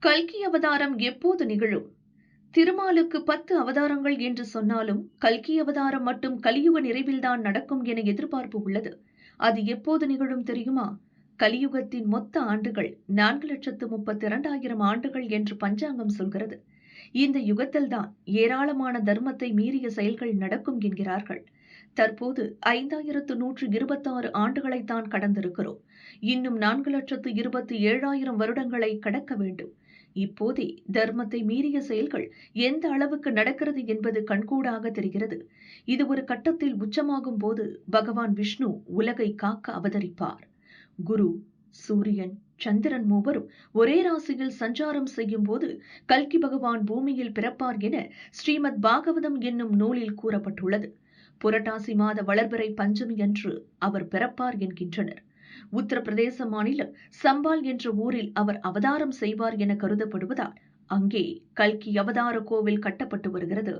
கல்கி அவதாரம் எப்போது நிகழும்? திருமாலுக்கு 10 அவதாரங்கள் என்று சொன்னாலும் கல்கி அவதாரம் மட்டும் கலியுக நிறைவில்தான் நடக்கும் என எதிர்பார்ப்பு உள்ளது. அது எப்போது நிகழும் தெரியுமா? கலியுகத்தின் மொத்த ஆண்டுகள் 4,32,000 ஆண்டுகள் என்று பஞ்சாங்கம் சொல்கிறது. இந்த யுகத்தில்தான் ஏராளமான தர்மத்தை மீறிய செயல்கள் நடக்கும் என்கிறார்கள். தற்போது 5,126 ஆண்டுகளைத்தான் கடந்திருக்கிறோம். இன்னும் 4,27,000 வருடங்களை கடக்க வேண்டும். இப்போதே தர்மத்தை மீறிய செயல்கள் எந்த அளவுக்கு நடக்கிறது என்பது கண்கூடாக தெரிகிறது. இது ஒரு கட்டத்தில் உச்சமாகும் போது பகவான் விஷ்ணு உலகை காக்க அவதரிப்பார். குரு, சூரியன், சந்திரன் மூவரும் ஒரே ராசியில் சஞ்சாரம் செய்யும் போது கல்கி பகவான் பூமியில் பிறப்பார் என ஸ்ரீமத் பாகவதம் என்னும் நூலில் கூறப்பட்டுள்ளது. புரட்டாசி மாத வளர்பிறை பஞ்சமி அன்று அவர் பிறப்பார் என்கின்றனர். உத்தரப்பிரதேச மாநிலம் சம்பால் என்ற ஊரில் அவர் அவதாரம் செய்வார் என கருதப்படுவதால் அங்கே கல்கி அவதார கோவில் கட்டப்பட்டு வருகிறது.